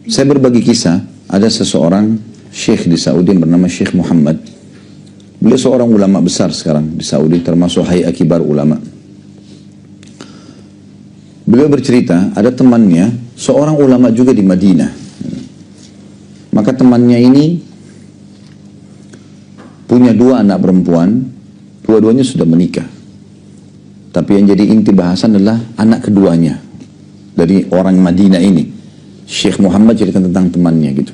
Saya berbagi kisah, ada seseorang syekh di Saudi bernama Syekh Muhammad. Beliau seorang ulama besar sekarang di Saudi, termasuk Hay'a Kibar Ulama. Beliau bercerita, ada temannya, seorang ulama juga di Madinah. Maka temannya ini punya dua anak perempuan, dua-duanya sudah menikah. Tapi yang jadi inti bahasan adalah anak keduanya dari orang Madinah ini. Syekh Muhammad cerita tentang temannya gitu.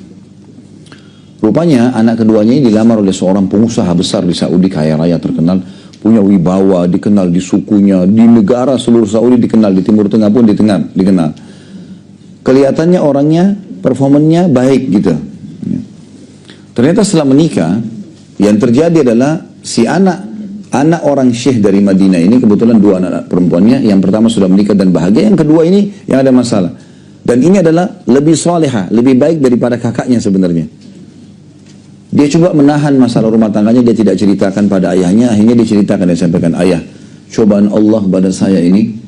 Rupanya anak keduanya ini dilamar oleh seorang pengusaha besar di Saudi, kaya raya terkenal, punya wibawa, dikenal di sukunya, di negara seluruh Saudi dikenal, di Timur Tengah pun dikenal. Kelihatannya orangnya, performanya baik gitu. Ternyata setelah menikah, yang terjadi adalah si anak orang syekh dari Madinah ini, kebetulan dua anak perempuannya, yang pertama sudah menikah dan bahagia, yang kedua ini yang ada masalah. Dan ini adalah lebih salihah, lebih baik daripada kakaknya sebenarnya. Dia coba menahan masalah rumah tangganya, dia tidak ceritakan pada ayahnya, akhirnya dia ceritakan, dia sampaikan, ayah, cobaan Allah pada saya ini,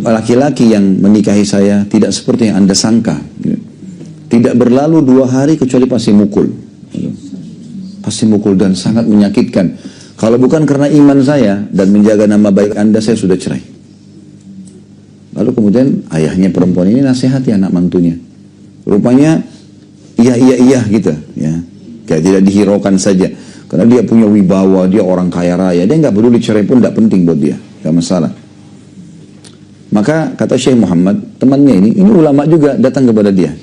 laki-laki yang menikahi saya tidak seperti yang anda sangka. Tidak berlalu 2 hari kecuali pasti mukul. Pasti mukul dan sangat menyakitkan. Kalau bukan karena iman saya dan menjaga nama baik anda, saya sudah cerai. Lalu kemudian ayahnya perempuan ini nasihati anak mantunya. Rupanya iya gitu ya. Kayak tidak dihiraukan saja. Karena dia punya wibawa, dia orang kaya raya. Dia nggak peduli cerai pun tidak penting buat dia. Nggak masalah. Maka kata Syekh Muhammad, temannya ini ulama juga datang kepada dia.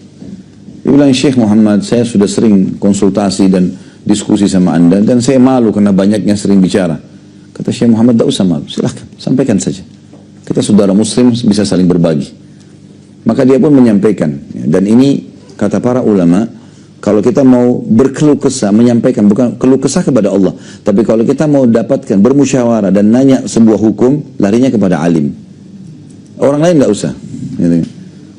Dia bilang, Syekh Muhammad, saya sudah sering konsultasi dan diskusi sama anda. Dan saya malu karena banyaknya sering bicara. Kata Syekh Muhammad, tidak usah malu. Silahkan, sampaikan saja. Kita saudara muslim bisa saling berbagi. Maka dia pun menyampaikan. Dan ini kata para ulama, kalau kita mau berkeluh kesah, menyampaikan, bukan keluh kesah kepada Allah. Tapi kalau kita mau dapatkan, bermusyawarah dan nanya sebuah hukum, larinya kepada alim. Orang lain nggak usah. Gitu.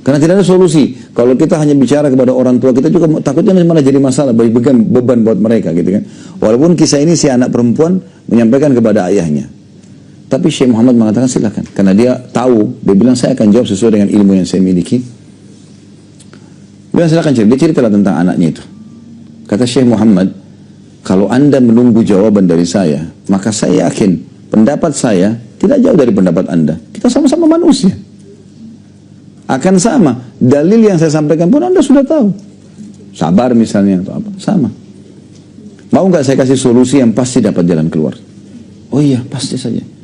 Karena tidak ada solusi. Kalau kita hanya bicara kepada orang tua, kita juga takutnya malah jadi masalah, beban buat mereka. Gitu kan. Walaupun kisah ini si anak perempuan menyampaikan kepada ayahnya. Tapi Syekh Muhammad mengatakan silakan. Karena dia tahu, dia bilang saya akan jawab sesuai dengan ilmu yang saya miliki. Dia silakan cerita. Dia ceritalah tentang anaknya itu. Kata Syekh Muhammad, kalau anda menunggu jawaban dari saya, maka saya yakin pendapat saya tidak jauh dari pendapat anda. Kita sama-sama manusia. Akan sama. Dalil yang saya sampaikan pun anda sudah tahu. Sabar misalnya atau apa. Sama. Mau nggak saya kasih solusi yang pasti dapat jalan keluar? Oh iya, pasti saja.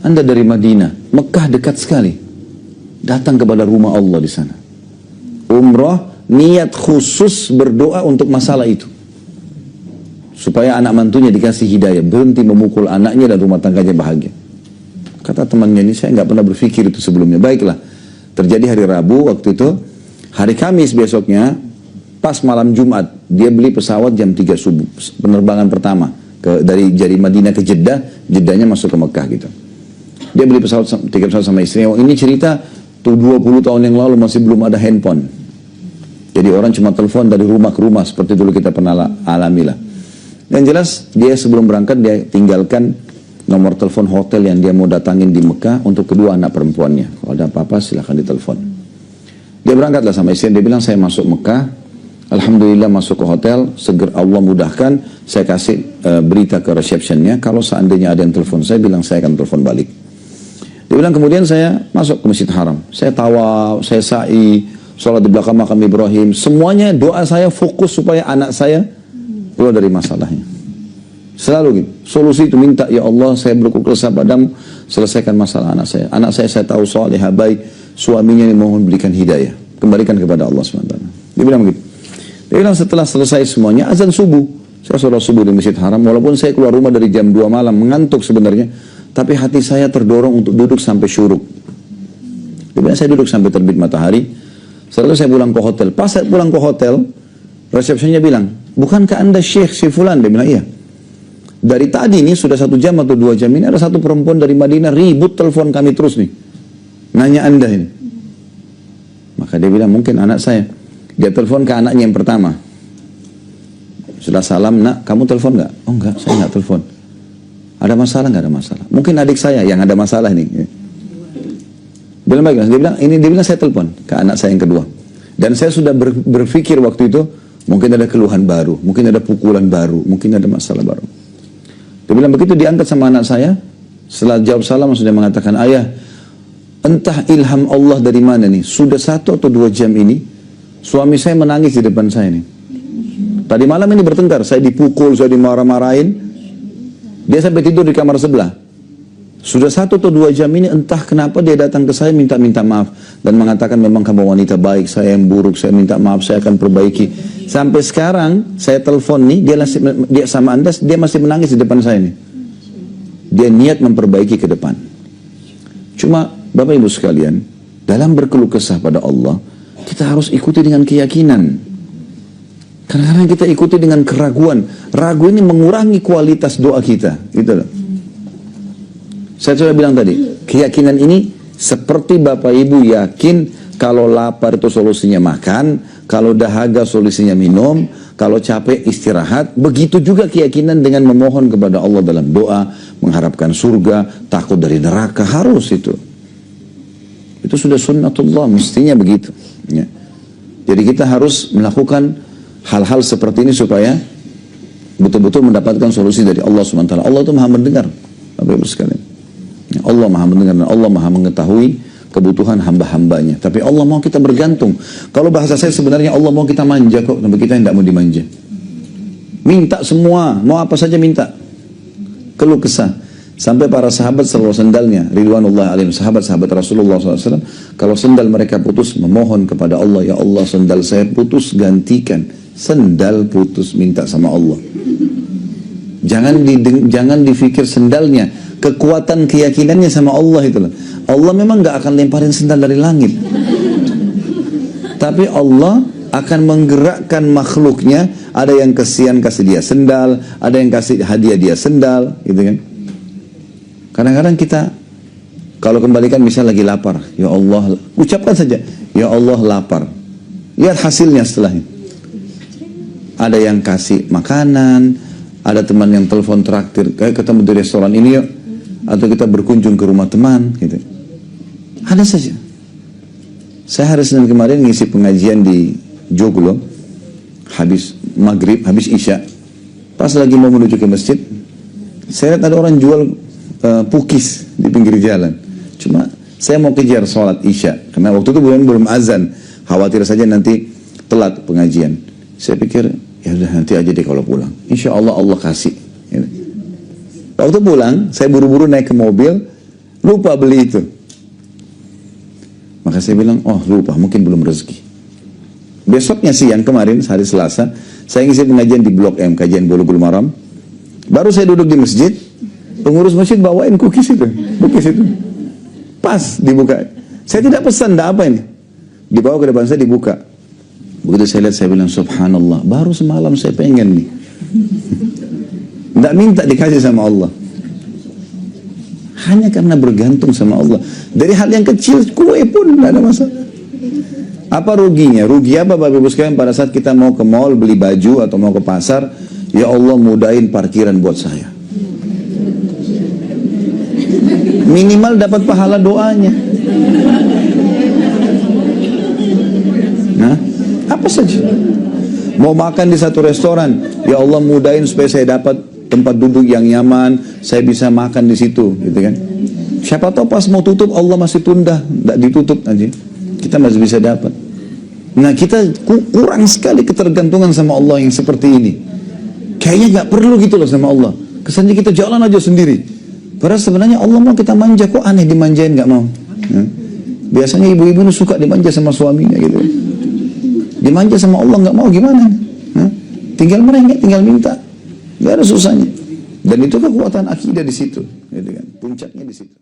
Anda dari Madinah, Mekah dekat sekali. Datang kepada rumah Allah di sana. Umrah, niat khusus berdoa untuk masalah itu. Supaya anak mantunya dikasih hidayah. Berhenti memukul anaknya dan rumah tangganya bahagia. Kata temannya ini, saya nggak pernah berpikir itu sebelumnya. Baiklah, terjadi hari Rabu waktu itu. Hari Kamis besoknya, pas malam Jumat, dia beli pesawat jam 3 subuh. Penerbangan pertama. Dari Madinah ke Jeddah, Jeddahnya masuk ke Mekah gitu. Dia beli tiket pesawat sama istrinya. Ini cerita tuh 20 tahun yang lalu masih belum ada handphone. Jadi orang cuma telepon dari rumah ke rumah seperti dulu kita pernah alami lah. Yang jelas dia sebelum berangkat dia tinggalkan nomor telepon hotel yang dia mau datangin di Mekah untuk kedua anak perempuannya. Kalau ada apa-apa silahkan ditelepon. Dia berangkatlah sama istrinya. Dia bilang saya masuk Mekah. Alhamdulillah masuk ke hotel. Segera Allah mudahkan. Saya kasih berita ke receptionnya. Kalau seandainya ada yang telepon saya bilang saya akan telepon balik. Dia bilang kemudian saya masuk ke Masjid Haram. Saya tawaf, saya sa'i, sholat di belakang makam Ibrahim. Semuanya doa saya fokus supaya anak saya keluar dari masalahnya. Selalu gitu. Solusi itu minta, ya Allah saya berkeluh kesah padamu, selesaikan masalah anak saya. Anak saya tahu salihah baik, suaminya yang mohon berikan hidayah. Kembalikan kepada Allah SWT. Dia bilang begitu. Dia bilang setelah selesai semuanya, azan subuh. Saya sholat subuh di Masjid Haram, walaupun saya keluar rumah dari jam 2 malam, mengantuk sebenarnya. Tapi hati saya terdorong untuk duduk sampai syuruk. Dia bilang saya duduk sampai terbit matahari. Setelah saya pulang ke hotel. Pas saya pulang ke hotel, resepsinya bilang, bukankah anda Syekh si Fulan? Dia bilang, iya. Dari tadi nih, sudah 1 jam atau 2 jam ini, ada satu perempuan dari Madinah ribut telepon kami terus nih. Nanya anda ini. Maka dia bilang, mungkin anak saya. Dia telepon ke anaknya yang pertama. Sudah salam, nak, kamu telepon nggak? Oh enggak, saya nggak telepon. Ada masalah nggak? Ada masalah. Mungkin adik saya yang ada masalah nih. Dia bilang, saya telepon ke anak saya yang kedua. Dan saya sudah berpikir waktu itu, mungkin ada keluhan baru, mungkin ada pukulan baru, mungkin ada masalah baru. Dia bilang begitu, diangkat sama anak saya. Setelah jawab salam, sudah mengatakan, ayah, entah ilham Allah dari mana nih, sudah 1 atau 2 jam ini, suami saya menangis di depan saya nih. Tadi malam ini bertengkar, saya dipukul, saya dimarah-marahin. Dia sampai tidur di kamar sebelah. Sudah 1 atau 2 jam ini, entah kenapa dia datang ke saya minta maaf. Dan mengatakan memang kamu wanita baik, saya yang buruk, saya minta maaf, saya akan perbaiki. Sampai sekarang, saya telepon nih, dia sama Anda, dia masih menangis di depan saya nih. Dia niat memperbaiki ke depan. Cuma Bapak Ibu sekalian, dalam berkeluh kesah pada Allah, kita harus ikuti dengan keyakinan. Kadang-kadang kita ikuti dengan keraguan. Ragu ini mengurangi kualitas doa kita. Gitu loh. Saya sudah bilang tadi, keyakinan ini seperti Bapak Ibu yakin kalau lapar itu solusinya makan, kalau dahaga solusinya minum, kalau capek istirahat. Begitu juga keyakinan dengan memohon kepada Allah dalam doa, mengharapkan surga, takut dari neraka, harus itu. Itu sudah sunnatullah, mestinya begitu. Ya. Jadi kita harus melakukan hal-hal seperti ini supaya betul-betul mendapatkan solusi dari Allah SWT. Allah itu maha mendengar, Bapak Ibu sekalian. Ya, Allah maha mendengar dan Allah maha mengetahui kebutuhan hamba-hambanya. Tapi Allah mau kita bergantung. Kalau bahasa saya sebenarnya Allah mau kita manja kok, tapi kita tidak mau dimanja. Minta semua, mau apa saja minta. Keluh kesah. Sampai para sahabat selalu sendalnya, ridwanullah alaihim, sahabat-sahabat Rasulullah SAW, kalau sendal mereka putus, memohon kepada Allah, ya Allah sendal saya putus, gantikan. Sendal putus, minta sama Allah. Jangan difikir sendalnya, kekuatan keyakinannya sama Allah itu. Allah memang gak akan lemparin sendal dari langit. Tapi Allah akan menggerakkan makhluknya. Ada yang kesian kasih dia sendal, ada yang kasih hadiah dia sendal, gitu kan. Kadang-kadang kita kalau kembalikan misalnya lagi lapar, ya Allah, ucapkan saja, ya Allah lapar. Lihat hasilnya setelahnya. Ada yang kasih makanan, ada teman yang telepon traktir, kayak ketemu di restoran ini yuk, atau kita berkunjung ke rumah teman, gitu. Ada saja. Saya hari Senin kemarin ngisi pengajian di Joglo, habis maghrib, habis isya, pas lagi mau menuju ke masjid, saya lihat ada orang jual pukis di pinggir jalan. Cuma saya mau kejar sholat isya, karena waktu itu belum azan, khawatir saja nanti telat pengajian. Saya pikir ya udah nanti aja deh kalau pulang, insya Allah Allah kasih. Waktu pulang saya buru-buru naik ke mobil, lupa beli itu. Maka saya bilang, oh lupa, mungkin belum rezeki. Besoknya siang kemarin, hari Selasa, saya ngisi pengajian di Blok M, kajian Bulughul Maram. Baru saya duduk di masjid, pengurus masjid bawain cookies itu. Pas dibuka. Saya tidak pesan, tidak apa ini. Dibawa ke depan saya, dibuka. Begitu saya lihat, saya bilang, subhanallah, baru semalam saya pengen nih. Tidak minta dikasih sama Allah. Hanya karena bergantung sama Allah. Dari hal yang kecil, kue pun tidak ada masalah. Apa ruginya? Rugi apa Bapak Ibu sekalian pada saat kita mau ke mall beli baju atau mau ke pasar, ya Allah mudahin parkiran buat saya. Minimal dapat pahala doanya. Nah, apa saja. Mau makan di satu restoran, ya Allah mudahin supaya saya dapat tempat duduk yang nyaman, saya bisa makan di situ, gitu kan. Siapa tahu pas mau tutup Allah masih tunda, tidak ditutup aja, kita masih bisa dapat. Nah kita kurang sekali ketergantungan sama Allah yang seperti ini. Kayaknya nggak perlu gitu loh sama Allah. Kesannya kita jalan aja sendiri. Padahal sebenarnya Allah mau kita manja, kok aneh dimanjain nggak mau. Ya. Biasanya ibu-ibu suka dimanja sama suaminya gitu. Dimanja sama Allah nggak mau gimana? Ya. Tinggal merengek, tinggal minta. Gak ada susahnya. Dan itu kekuatan akidah di situ, gitu kan. Puncaknya di situ.